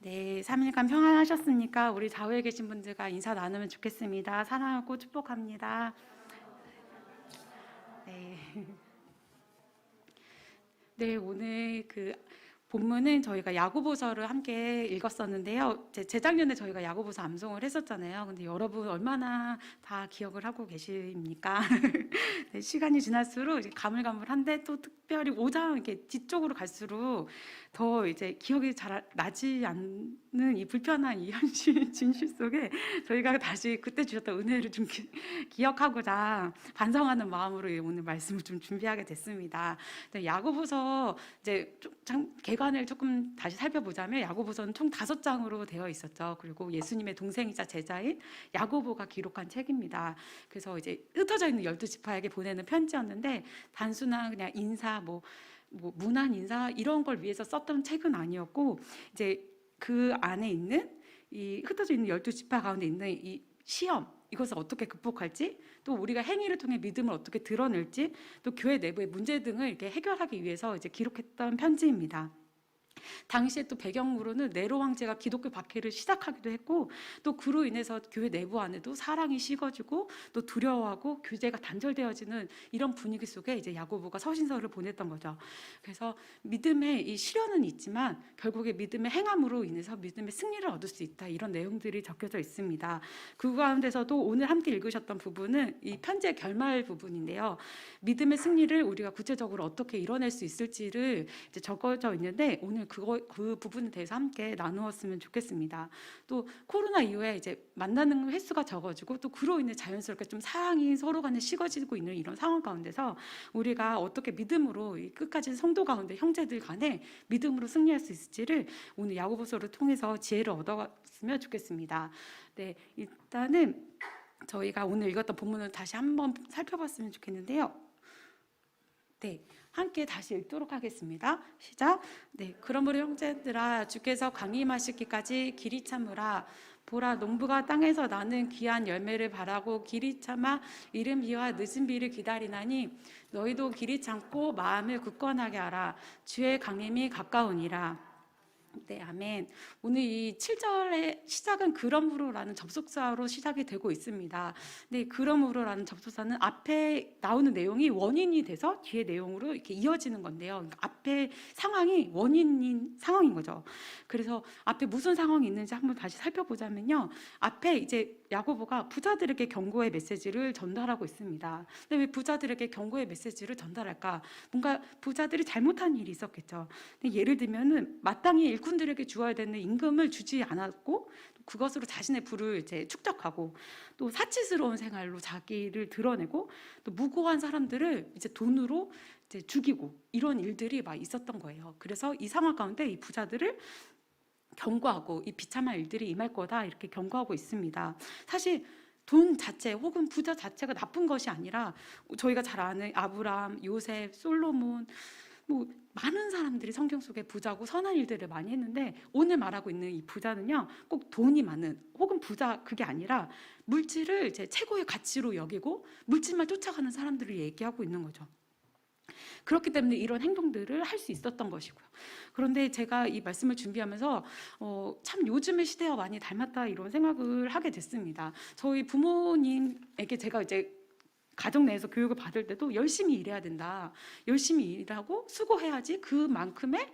네, 3일간 평안하셨습니까? 우리 좌우에 계신 분들과 인사 나누면 좋겠습니다. 사랑하고 축복합니다. 네. 네, 오늘 본문은 저희가 야고보서를 함께 읽었었는데요. 재작년에 저희가 야고보서 암송을 했었잖아요. 근데 여러분 얼마나 다 기억을 하고 계십니까? 네, 시간이 지날수록 이제 가물가물한데 또 특별히 5장 이렇게 뒤쪽으로 갈수록 더 이제 기억이 잘 나지 않는 이 불편한 이 현실 진실 속에 저희가 다시 그때 주셨던 은혜를 좀 기억하고자 반성하는 마음으로 오늘 말씀을 좀 준비하게 됐습니다. 네, 야고보서 이제 개관을 조금 다시 살펴보자면 야고보서는 총 5장으로 되어 있었죠. 그리고 예수님의 동생이자 제자인 야고보가 기록한 책입니다. 그래서 이제 흩어져 있는 12지파에게 보내는 편지였는데 단순한 그냥 인사 뭐 문안 인사 이런 걸 위해서 썼던 책은 아니었고, 이제 그 안에 있는 이 흩어져 있는 12지파 가운데 있는 이 시험, 이것을 어떻게 극복할지, 또 우리가 행위를 통해 믿음을 어떻게 드러낼지, 또 교회 내부의 문제 등을 이렇게 해결하기 위해서 이제 기록했던 편지입니다. 당시에 또 배경으로는 네로 황제가 기독교 박해를 시작하기도 했고, 또 그로 인해서 교회 내부 안에도 사랑이 식어지고 또 두려워하고 교제가 단절되어지는 이런 분위기 속에 이제 야고보가 서신서를 보냈던 거죠. 그래서 믿음의 이 시련은 있지만 결국에 믿음의 행함으로 인해서 믿음의 승리를 얻을 수 있다, 이런 내용들이 적혀져 있습니다. 그 가운데서도 오늘 함께 읽으셨던 부분은 이 편지의 결말 부분인데요. 믿음의 승리를 우리가 구체적으로 어떻게 이뤄낼 수 있을지를 이제 적어져 있는데, 오늘 그 부분에 대해서 함께 나누었으면 좋겠습니다. 또 코로나 이후에 이제 만나는 횟수가 적어지고 또 그로 인해 자연스럽게 좀 사랑이 서로 간에 식어지고 있는 이런 상황 가운데서 우리가 어떻게 믿음으로 이 끝까지 성도 가운데 형제들 간에 믿음으로 승리할 수 있을지를 오늘 야고보서를 통해서 지혜를 얻었으면 좋겠습니다. 네, 일단은 저희가 오늘 읽었던 본문을 다시 한번 살펴봤으면 좋겠는데요. 네, 함께 다시 읽도록 하겠습니다. 시작. 네, 그러므로 형제들아, 주께서 강림하시기까지 길이 참으라. 보라, 농부가 땅에서 나는 귀한 열매를 바라고 길이 참아 이른 비와 늦은 비를 기다리나니 너희도 길이 참고 마음을 굳건하게 하라. 주의 강림이 가까우니라. 네, 아멘. 오늘 이 7절의 시작은 그러므로라는 접속사로 시작이 되고 있습니다. 네, 그러므로라는 접속사는 앞에 나오는 내용이 원인이 돼서 뒤에 내용으로 이렇게 이어지는 건데요. 그러니까 앞에 상황이 원인인 상황인 거죠. 그래서 앞에 무슨 상황이 있는지 한번 다시 살펴보자면요. 앞에 이제 야고보가 부자들에게 경고의 메시지를 전달하고 있습니다. 근데 왜 부자들에게 경고의 메시지를 전달할까? 뭔가 부자들이 잘못한 일이 있었겠죠. 예를 들면은 마땅히 일꾼들에게 주어야 되는 임금을 주지 않았고, 그것으로 자신의 부를 이제 축적하고, 또 사치스러운 생활로 자기를 드러내고, 또 무고한 사람들을 이제 돈으로 이제 죽이고, 이런 일들이 막 있었던 거예요. 그래서 이 상황 가운데 이 부자들을 경고하고 이 비참한 일들이 임할 거다, 이렇게 경고하고 있습니다. 사실 돈 자체 혹은 부자 자체가 나쁜 것이 아니라 저희가 잘 아는 아브람, 요셉, 솔로몬, 뭐 많은 사람들이 성경 속에 부자고 선한 일들을 많이 했는데, 오늘 말하고 있는 이 부자는요, 꼭 돈이 많은 혹은 부자 그게 아니라 물질을 이제 최고의 가치로 여기고 물질만 쫓아가는 사람들을 얘기하고 있는 거죠. 그렇기 때문에 이런 행동들을 할 수 있었던 것이고요. 그런데 제가 이 말씀을 준비하면서 참 요즘의 시대와 많이 닮았다, 이런 생각을 하게 됐습니다. 저희 부모님에게 제가 이제 가정 내에서 교육을 받을 때도 열심히 일해야 된다, 열심히 일하고 수고해야지 그만큼의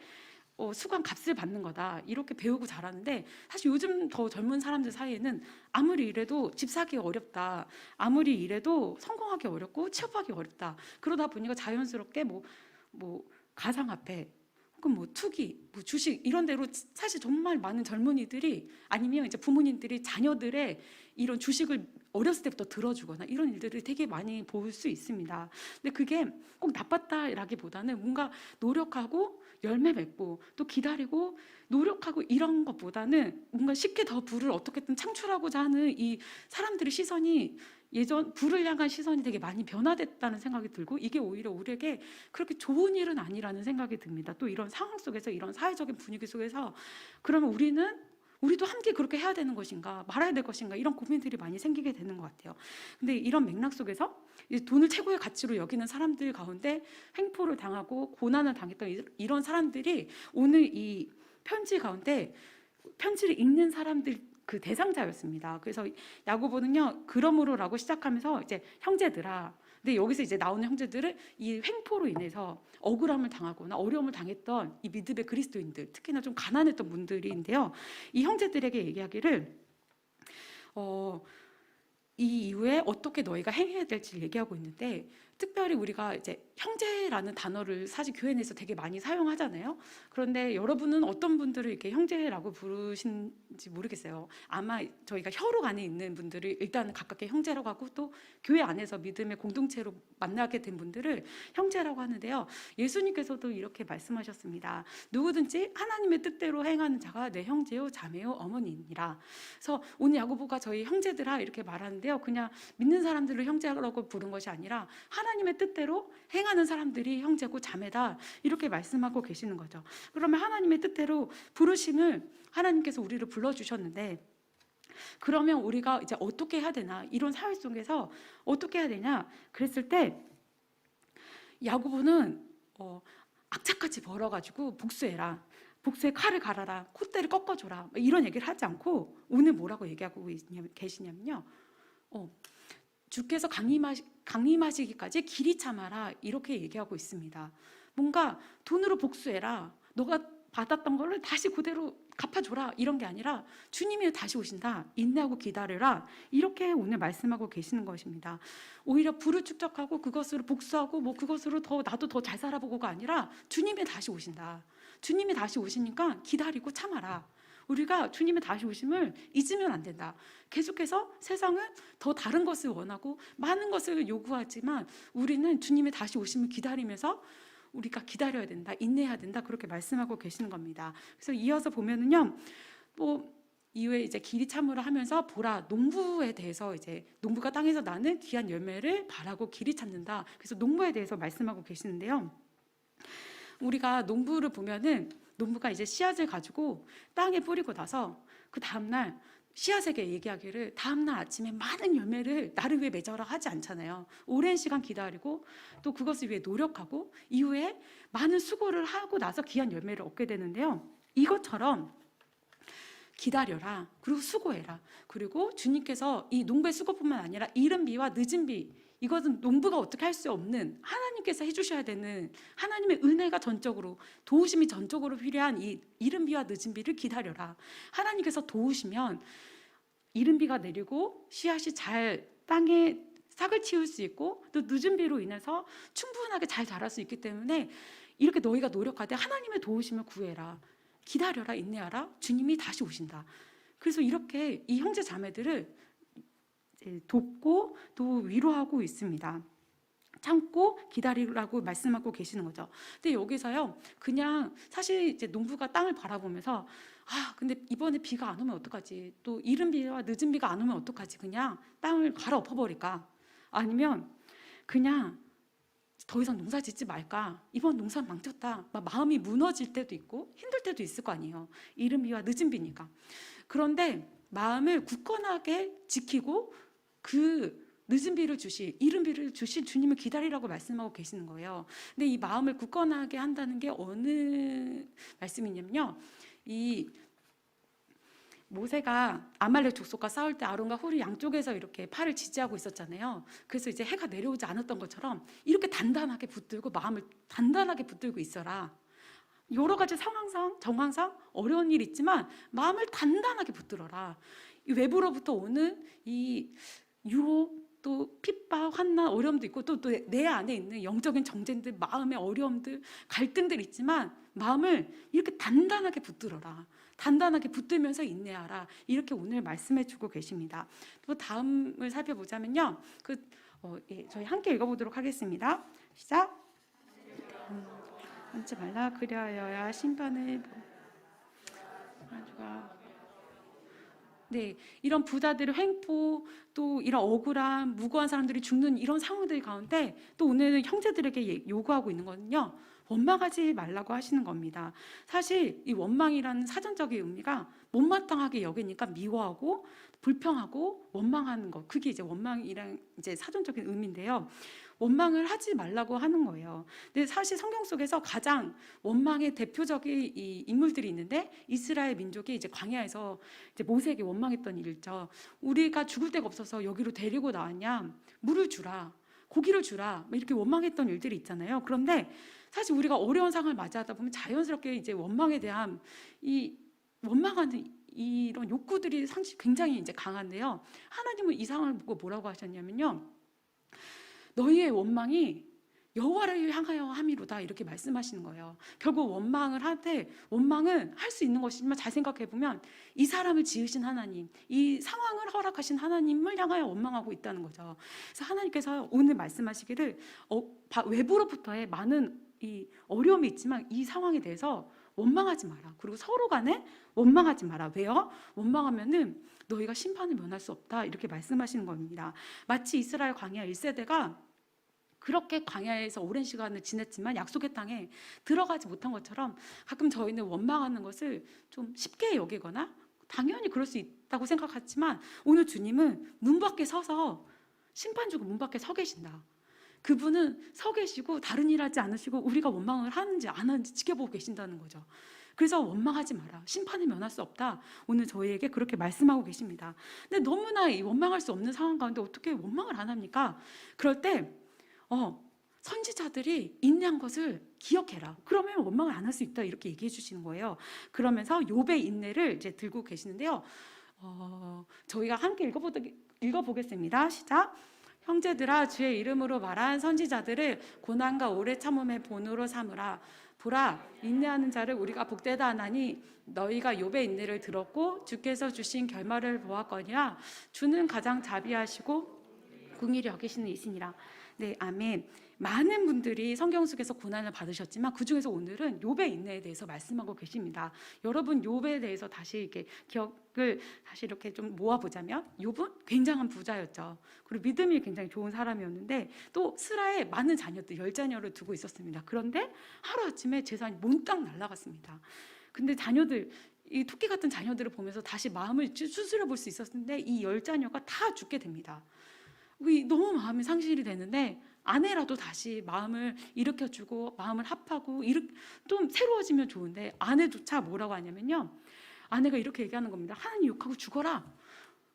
수고한 값을 받는 거다, 이렇게 배우고 자라는데, 사실 요즘 더 젊은 사람들 사이에는 아무리 일해도 집 사기 어렵다, 아무리 일해도 성공하기 어렵고 취업하기 어렵다, 그러다 보니까 자연스럽게 뭐 가상화폐 혹은 뭐 투기, 뭐 주식 이런 데로 사실 정말 많은 젊은이들이, 아니면 이제 부모님들이 자녀들의 이런 주식을 어렸을 때부터 들어주거나 이런 일들을 되게 많이 볼 수 있습니다. 근데 그게 꼭 나빴다라기보다는 뭔가 노력하고 열매 맺고 또 기다리고 노력하고 이런 것보다는 뭔가 쉽게 더 부를 어떻게든 창출하고자 하는 이 사람들의 시선이, 예전 부를 향한 시선이 되게 많이 변화됐다는 생각이 들고, 이게 오히려 우리에게 그렇게 좋은 일은 아니라는 생각이 듭니다. 또 이런 상황 속에서, 이런 사회적인 분위기 속에서 그러면 우리도 함께 그렇게 해야 되는 것인가, 말아야 될 것인가, 이런 고민들이 많이 생기게 되는 것 같아요. 근데 이런 맥락 속에서 돈을 최고의 가치로 여기는 사람들 가운데 횡포를 당하고 고난을 당했던 이런 사람들이 오늘 이 편지 가운데 편지를 읽는 사람들 그 대상자였습니다. 그래서 야고보는요, 그러므로라고 시작하면서 이제 형제들아. 근데 여기서 이제 나오는 형제들은 이 횡포로 인해서 억울함을 당하거나 어려움을 당했던 이 믿음의 그리스도인들, 특히나 좀 가난했던 분들인데요. 이 형제들에게 얘기하기를 이 이후에 어떻게 너희가 행해야 될지 얘기하고 있는데, 특별히 우리가 이제 형제라는 단어를 사실 교회 내에서 되게 많이 사용하잖아요. 그런데 여러분은 어떤 분들을 이렇게 형제라고 부르시는지 모르겠어요. 아마 저희가 혈육 안에 있는 분들을 일단 가깝게 형제라고 하고, 또 교회 안에서 믿음의 공동체로 만나게 된 분들을 형제라고 하는데요. 예수님께서도 이렇게 말씀하셨습니다. 누구든지 하나님의 뜻대로 행하는 자가 내 형제요 자매요 어머니니라. 그래서 오늘 야고보가 저희 형제들아 이렇게 말하는데요, 그냥 믿는 사람들을 형제라고 부른 것이 아니라 하나님의 뜻대로 행하는 사람들이 형제고 자매다, 이렇게 말씀하고 계시는 거죠. 그러면 하나님의 뜻대로 부르심을 하나님께서 우리를 불러주셨는데, 그러면 우리가 이제 어떻게 해야 되나, 이런 사회 속에서 어떻게 해야 되냐 그랬을 때, 야고보는 악착같이 벌어가지고 복수해라, 복수의 칼을 갈아라, 콧대를 꺾어줘라, 이런 얘기를 하지 않고 오늘 뭐라고 얘기하고 계시냐면요, 주께서 강림하시기까지 길이 참아라, 이렇게 얘기하고 있습니다. 뭔가 돈으로 복수해라, 너가 받았던 거를 다시 그대로 갚아줘라, 이런 게 아니라 주님이 다시 오신다, 인내하고 기다려라, 이렇게 오늘 말씀하고 계시는 것입니다. 오히려 부를 축적하고 그것으로 복수하고 그것으로 나도 더 잘 살아보고가 아니라 주님이 다시 오신다, 주님이 다시 오시니까 기다리고 참아라. 우리가 주님의 다시 오심을 잊으면 안 된다. 계속해서 세상은 더 다른 것을 원하고 많은 것을 요구하지만 우리는 주님의 다시 오심을 기다리면서 우리가 기다려야 된다, 인내해야 된다, 그렇게 말씀하고 계시는 겁니다. 그래서 이어서 보면은요, 이후에 이제 길이 참으라 하면서 보라, 농부에 대해서 이제 농부가 땅에서 나는 귀한 열매를 바라고 길이 찾는다. 그래서 농부에 대해서 말씀하고 계시는데요. 우리가 농부를 보면은 농부가 이제 씨앗을 가지고 땅에 뿌리고 나서 그 다음날 씨앗에게 얘기하기를 다음날 아침에 많은 열매를 나를 위해 맺어라 하지 않잖아요. 오랜 시간 기다리고 또 그것을 위해 노력하고 이후에 많은 수고를 하고 나서 귀한 열매를 얻게 되는데요. 이것처럼 기다려라, 그리고 수고해라. 그리고 주님께서 이 농부의 수고뿐만 아니라 이른 비와 늦은 비, 이것은 농부가 어떻게 할 수 없는 하나님께서 해주셔야 되는 하나님의 은혜가 전적으로, 도우심이 전적으로 필요한 이 이른 비와 늦은 비를 기다려라. 하나님께서 도우시면 이른 비가 내리고 씨앗이 잘 땅에 싹을 틔울 수 있고, 또 늦은 비로 인해서 충분하게 잘 자랄 수 있기 때문에 이렇게 너희가 노력하되 하나님의 도우심을 구해라, 기다려라, 인내하라, 주님이 다시 오신다. 그래서 이렇게 이 형제 자매들을 돕고 또 위로하고 있습니다. 참고 기다리라고 말씀하고 계시는 거죠. 근데 여기서요, 그냥 사실 이제 농부가 땅을 바라보면서 근데 이번에 비가 안 오면 어떡하지, 또 이른 비와 늦은 비가 안 오면 어떡하지, 그냥 땅을 갈아엎어버릴까, 아니면 그냥 더 이상 농사 짓지 말까, 이번 농사 망쳤다, 마음이 무너질 때도 있고 힘들 때도 있을 거 아니에요. 이른 비와 늦은 비니까. 그런데 마음을 굳건하게 지키고 그 늦은 비를 주신, 이른 비를 주신 주님을 기다리라고 말씀하고 계시는 거예요. 근데 이 마음을 굳건하게 한다는 게 어느 말씀이냐면요, 이 모세가 아말렉 족속과 싸울 때 아론과 훌이 양쪽에서 이렇게 팔을 지지하고 있었잖아요. 그래서 이제 해가 내려오지 않았던 것처럼 이렇게 단단하게 붙들고, 마음을 단단하게 붙들고 있어라. 여러 가지 상황상, 정황상 어려운 일이 있지만 마음을 단단하게 붙들어라. 이 외부로부터 오는 이 유혹, 또 핍박, 환난, 어려움도 있고, 또 내 안에 있는 영적인 정쟁들, 마음의 어려움들, 갈등들 있지만 마음을 이렇게 단단하게 붙들어라. 단단하게 붙들면서 인내하라. 이렇게 오늘 말씀해주고 계십니다. 또 다음을 살펴보자면요, 저희 함께 읽어보도록 하겠습니다. 시작. 앉지 말라 그리하여야 심판을 이런 부자들의 횡포, 또 이런 억울한 무고한 사람들이 죽는 이런 상황들 가운데 또 오늘은 형제들에게 요구하고 있는 거는요, 원망하지 말라고 하시는 겁니다. 사실 이 원망이라는 사전적인 의미가 못마땅하게 여기니까 미워하고 불평하고 원망하는 거, 그게 이제 원망이랑 이제 사전적인 의미인데요. 원망을 하지 말라고 하는 거예요. 근데 사실 성경 속에서 가장 원망의 대표적인 이 인물들이 있는데, 이스라엘 민족이 이제 광야에서 이제 모세에게 원망했던 일이죠. 우리가 죽을 데가 없어서 여기로 데리고 나왔냐, 물을 주라, 고기를 주라, 이렇게 원망했던 일들이 있잖아요. 그런데 사실 우리가 어려운 상황을 맞이하다 보면 자연스럽게 이제 원망에 대한 이 원망하는 이런 욕구들이 굉장히 이제 강한데요. 하나님은 이 상황을 보고 뭐라고 하셨냐면요, 너희의 원망이 여호와를 향하여 함이로다, 이렇게 말씀하시는 거예요. 결국 원망은 할 수 있는 것이지만, 잘 생각해 보면 이 사람을 지으신 하나님, 이 상황을 허락하신 하나님을 향하여 원망하고 있다는 거죠. 그래서 하나님께서 오늘 말씀하시기를 외부로부터의 많은 이 어려움이 있지만 이 상황에 대해서 원망하지 마라. 그리고 서로 간에 원망하지 마라. 왜요? 원망하면은 너희가 심판을 면할 수 없다, 이렇게 말씀하시는 겁니다. 마치 이스라엘 광야 1세대가 그렇게 광야에서 오랜 시간을 지냈지만 약속의 땅에 들어가지 못한 것처럼, 가끔 저희는 원망하는 것을 좀 쉽게 여기거나 당연히 그럴 수 있다고 생각하지만, 오늘 주님은 문 밖에 서서 심판 주고 문 밖에 서 계신다. 그분은 서 계시고 다른 일 하지 않으시고 우리가 원망을 하는지 안 하는지 지켜보고 계신다는 거죠. 그래서 원망하지 마라, 심판을 면할 수 없다, 오늘 저희에게 그렇게 말씀하고 계십니다. 근데 너무나 원망할 수 없는 상황 가운데 어떻게 원망을 안 합니까? 그럴 때 선지자들이 인내한 것을 기억해라, 그러면 원망을 안 할 수 있다, 이렇게 얘기해 주시는 거예요. 그러면서 욥의 인내를 이제 들고 계시는데요. 저희가 함께 읽어보겠습니다. 시작. 형제들아, 주의 이름으로 말한 선지자들을 고난과 오래 참음의 본으로 삼으라. 보라, 인내하는 자를 우리가 복되다 하나니 너희가 욥의 인내를 들었고 주께서 주신 결말을 보았거니와 주는 가장 자비하시고 긍휼히 여기시는 이시니라. 네, 아멘. 많은 분들이 성경 속에서 고난을 받으셨지만 그 중에서 오늘은 욥의 인내에 대해서 말씀하고 계십니다. 여러분, 욥에 대해서 다시 이렇게 기억을 다시 이렇게 좀 모아보자면, 욥은 굉장한 부자였죠. 그리고 믿음이 굉장히 좋은 사람이었는데, 또 스라에 많은 자녀들, 10자녀를 두고 있었습니다. 그런데 하루아침에 재산이 몽땅 날아갔습니다. 근데 자녀들, 이 토끼 같은 자녀들을 보면서 다시 마음을 추스려 볼 수 있었는데, 이 10자녀가 다 죽게 됩니다. 너무 마음이 상실이 되는데, 아내라도 다시 마음을 일으켜주고 마음을 합하고 좀 새로워지면 좋은데, 아내조차 뭐라고 하냐면요, 아내가 이렇게 얘기하는 겁니다. 하나님 욕하고 죽어라.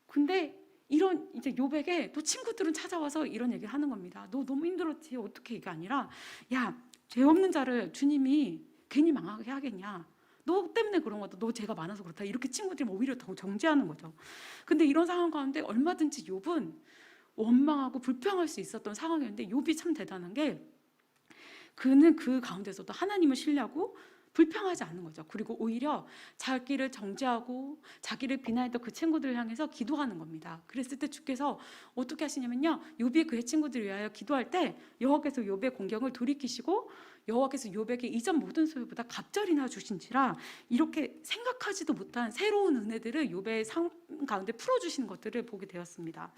근데 이런 이제 욥에게 또 친구들은 찾아와서 이런 얘기를 하는 겁니다. 너 너무 힘들었지, 어떻게, 이게 아니라, 야, 죄 없는 자를 주님이 괜히 망하게 하겠냐, 너 때문에 그런 거다, 너 죄가 많아서 그렇다, 이렇게 친구들이 오히려 더 정죄하는 거죠. 근데 이런 상황 가운데 얼마든지 욥은 원망하고 불평할 수 있었던 상황이었는데, 욥이 참 대단한 게, 그는 그 가운데서도 하나님을 신뢰하고 불평하지 않는 거죠. 그리고 오히려 자기를 정죄하고 자기를 비난했던 그 친구들을 향해서 기도하는 겁니다. 그랬을 때 주께서 어떻게 하시냐면요, 욥이 그의 친구들을 위하여 기도할 때 여호와께서 욥의 공경을 돌이키시고 여호와께서 욥에게 이전 모든 소유보다 갑절이나 주신지라, 이렇게 생각하지도 못한 새로운 은혜들을 욥의 삶 가운데 풀어주시는 것들을 보게 되었습니다.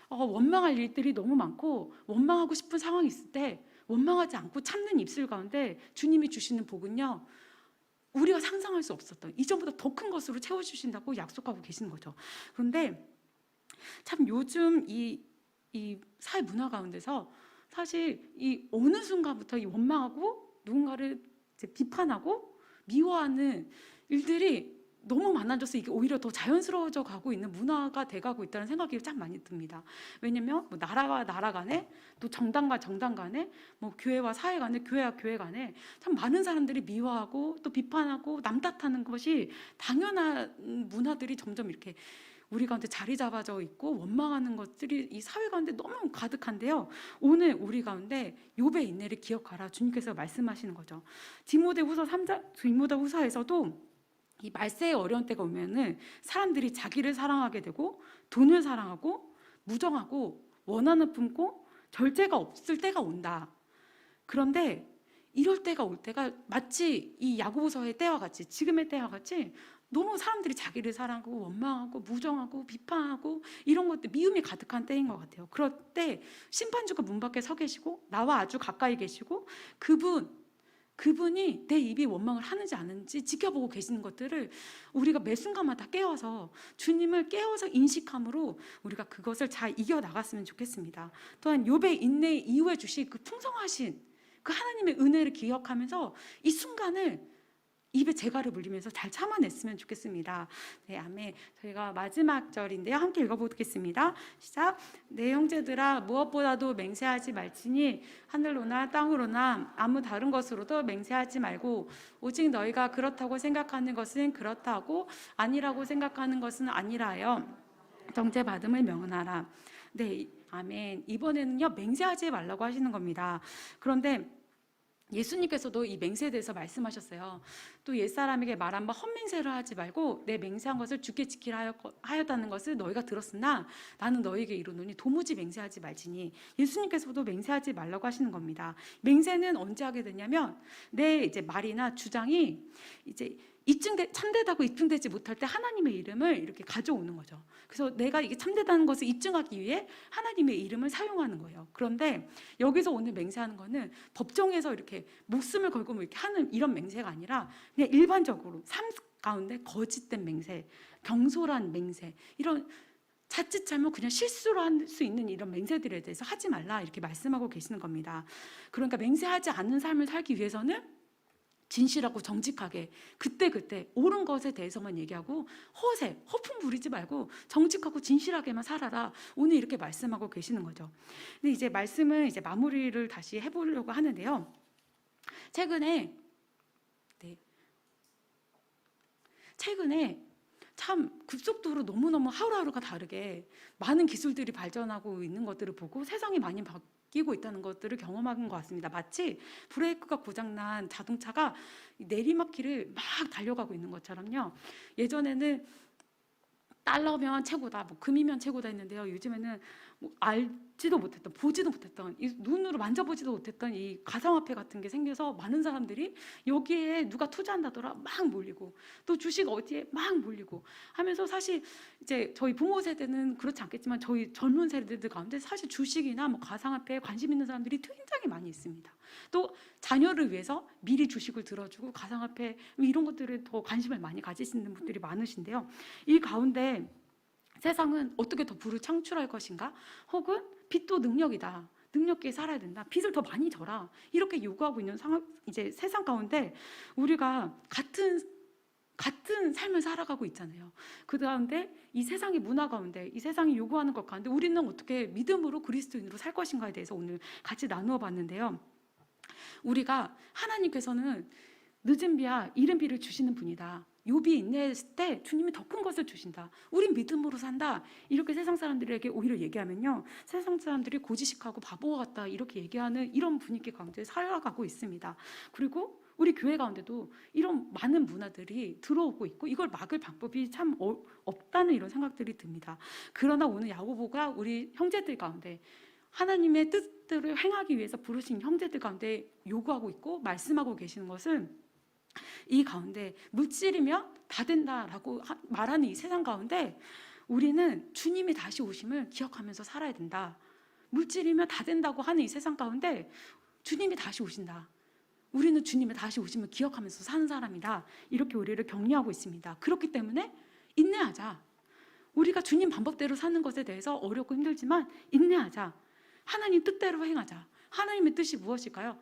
원망할 일들이 너무 많고 원망하고 싶은 상황이 있을 때 원망하지 않고 참는 입술 가운데 주님이 주시는 복은요, 우리가 상상할 수 없었던 이전보다 더 큰 것으로 채워주신다고 약속하고 계시는 거죠. 그런데 참 요즘 이 사회 문화 가운데서 사실 이 어느 순간부터 이 원망하고 누군가를 이제 비판하고 미워하는 일들이 너무 많아져서 이게 오히려 더 자연스러워져 가고 있는 문화가 돼가고 있다는 생각이 참 많이 듭니다. 왜냐면 나라와 나라 간에, 또 정당과 정당 간에, 교회와 사회 간에, 교회와 교회 간에 참 많은 사람들이 미워하고 또 비판하고 남 탓하는 것이 당연한 문화들이 점점 이렇게 우리 가운데 자리 잡아져 있고, 원망하는 것들이 이 사회 가운데 너무 가득한데요. 오늘 우리 가운데 욥의 인내를 기억하라, 주님께서 말씀하시는 거죠. 디모데후서에서도 이 말세의 어려운 때가 오면은 사람들이 자기를 사랑하게 되고 돈을 사랑하고 무정하고 원한을 품고 절제가 없을 때가 온다. 그런데 이럴 때가 올 때가 마치 이 야고보서의 때와 같이, 지금의 때와 같이 너무 사람들이 자기를 사랑하고 원망하고 무정하고 비판하고 이런 것들, 미움이 가득한 때인 것 같아요. 그럴 때 심판주가 문 밖에 서 계시고 나와 아주 가까이 계시고, 그분 그분이 내 입이 원망을 하는지 안 하는지 지켜보고 계시는 것들을 우리가 매 순간마다 깨워서 주님을 깨워서 인식함으로 우리가 그것을 잘 이겨나갔으면 좋겠습니다. 또한 욥의 인내 이후에 주신 그 풍성하신 그 하나님의 은혜를 기억하면서 이 순간을 입에 재갈을 물리면서 잘 참아냈으면 좋겠습니다. 네, 아멘. 저희가 마지막 절인데요. 함께 읽어보겠습니다. 시작. 내 형제들아, 무엇보다도 맹세하지 말지니 하늘로나 땅으로나 아무 다른 것으로도 맹세하지 말고 오직 너희가 그렇다고 생각하는 것은 그렇다고 아니라고 생각하는 것은 아니라요. 정죄받음을 명하라. 네, 아멘. 이번에는요, 맹세하지 말라고 하시는 겁니다. 그런데 예수님께서도 이 맹세에 대해서 말씀하셨어요. 또 옛사람에게 말 한번 헛맹세를 하지 말고 내 맹세한 것을 주께 지키라 하였다는 것을 너희가 들었으나 나는 너희에게 이르노니 도무지 맹세하지 말지니. 예수님께서도 맹세하지 말라고 하시는 겁니다. 맹세는 언제 하게 되냐면 내 이제 말이나 주장이 이제 참되다고 입증되지 못할 때 하나님의 이름을 이렇게 가져오는 거죠. 그래서 내가 이게 참되다는 것을 입증하기 위해 하나님의 이름을 사용하는 거예요. 그런데 여기서 오늘 맹세하는 거는 법정에서 이렇게 목숨을 걸고 뭐 이렇게 하는 이런 맹세가 아니라 그냥 일반적으로 삶 가운데 거짓된 맹세, 경솔한 맹세, 이런 자칫 잘못 그냥 실수로 할 수 있는 이런 맹세들에 대해서 하지 말라 이렇게 말씀하고 계시는 겁니다. 그러니까 맹세하지 않는 삶을 살기 위해서는 진실하고 정직하게 그때 옳은 것에 대해서만 얘기하고 허풍 부리지 말고 정직하고 진실하게만 살아라. 오늘 이렇게 말씀하고 계시는 거죠. 근데 이제 말씀을 이제 마무리를 다시 해보려고 하는데요. 최근에 참 급속도로 너무너무 하루하루가 다르게 많은 기술들이 발전하고 있는 것들을 보고 세상이 많이 바뀌고 있다는 것들을 경험한 것 같습니다. 마치 브레이크가 고장난 자동차가 내리막길을 막 달려가고 있는 것처럼요. 예전에는 달러면 최고다, 뭐 금이면 최고다 했는데요. 요즘에는 뭐 알지도 못했던, 보지도 못했던, 이 눈으로 만져보지도 못했던 이 가상화폐 같은 게 생겨서 많은 사람들이 여기에 누가 투자한다더라 막 몰리고, 또 주식 어디에 막 몰리고 하면서, 사실 이제 저희 부모 세대는 그렇지 않겠지만 저희 젊은 세대들 가운데 사실 주식이나 뭐 가상화폐에 관심 있는 사람들이 굉장히 많이 있습니다. 또 자녀를 위해서 미리 주식을 들어주고 가상화폐 이런 것들에 더 관심을 많이 가지시는 분들이 많으신데요. 이 가운데 세상은 어떻게 더 부를 창출할 것인가? 혹은 빚도 능력이다. 능력 있게 살아야 된다. 빚을 더 많이 져라. 이렇게 요구하고 있는 이제 세상 가운데 우리가 같은 삶을 살아가고 있잖아요. 그 가운데 이 세상의 문화 가운데 이 세상이 요구하는 것 가운데 우리는 어떻게 믿음으로 그리스도인으로 살 것인가에 대해서 오늘 같이 나누어 봤는데요. 우리가 하나님께서는 늦은 비와 이른 비를 주시는 분이다. 욥이 인내했을 때 주님이 더 큰 것을 주신다. 우린 믿음으로 산다. 이렇게 세상 사람들에게 오히려 얘기하면요, 세상 사람들이 고지식하고 바보 같다 이렇게 얘기하는 이런 분위기 가운데 살아가고 있습니다. 그리고 우리 교회 가운데도 이런 많은 문화들이 들어오고 있고 이걸 막을 방법이 참 없다는 이런 생각들이 듭니다. 그러나 오늘 야고보가 우리 형제들 가운데 하나님의 뜻들을 행하기 위해서 부르신 형제들 가운데 요구하고 있고 말씀하고 계시는 것은, 이 가운데 물질이면 다 된다라고 말하는 이 세상 가운데 우리는 주님이 다시 오심을 기억하면서 살아야 된다. 물질이면 다 된다고 하는 이 세상 가운데 주님이 다시 오신다. 우리는 주님의 다시 오심을 기억하면서 사는 사람이다. 이렇게 우리를 격려하고 있습니다. 그렇기 때문에 인내하자. 우리가 주님 방법대로 사는 것에 대해서 어렵고 힘들지만 인내하자. 하나님 뜻대로 행하자. 하나님의 뜻이 무엇일까요?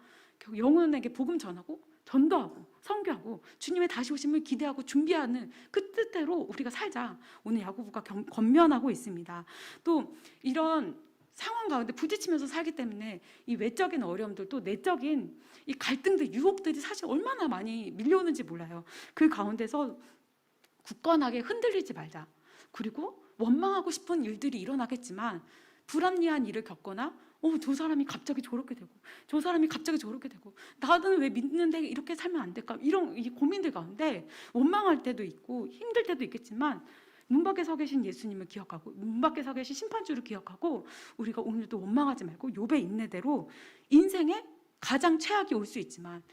영혼에게 복음 전하고 전도하고 선교하고 주님의 다시 오심을 기대하고 준비하는 그 뜻대로 우리가 살자. 오늘 야고보가 권면하고 있습니다. 또 이런 상황 가운데 부딪히면서 살기 때문에 이 외적인 어려움들, 또 내적인 이 갈등들, 유혹들이 사실 얼마나 많이 밀려오는지 몰라요. 그 가운데서 굳건하게 흔들리지 말자. 그리고 원망하고 싶은 일들이 일어나겠지만 불합리한 일을 겪거나 저 사람이 갑자기 저렇게 되고 저 사람이 갑자기 저렇게 되고 나는 왜 믿는데 이렇게 살면 안 될까? 이런 이 고민들 가운데 원망할 때도 있고 힘들 때도 있겠지만 문 밖에 서 계신 예수님을 기억하고 문 밖에 서 계신 심판주를 기억하고 우리가 오늘도 원망하지 말고 욥의 인내대로 인생에 가장 최악이 올 수 있지만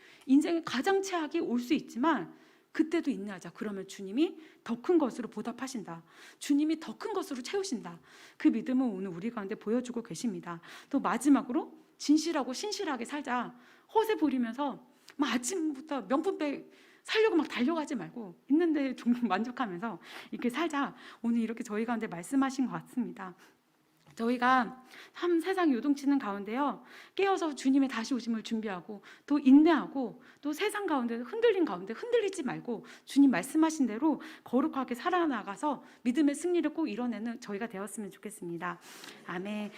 그때도 인내하자. 그러면 주님이 더 큰 것으로 보답하신다. 주님이 더 큰 것으로 채우신다. 그 믿음은 오늘 우리 가운데 보여주고 계십니다. 또 마지막으로 진실하고 신실하게 살자. 허세 부리면서 막 아침부터 명품백 살려고 막 달려가지 말고 있는데 좀 만족하면서 이렇게 살자. 오늘 이렇게 저희 가운데 말씀하신 것 같습니다. 저희가 참 세상 요동치는 가운데요, 깨어서 주님의 다시 오심을 준비하고 또 인내하고 또 세상 가운데 흔들린 가운데 흔들리지 말고 주님 말씀하신 대로 거룩하게 살아나가서 믿음의 승리를 꼭 이뤄내는 저희가 되었으면 좋겠습니다. 아멘.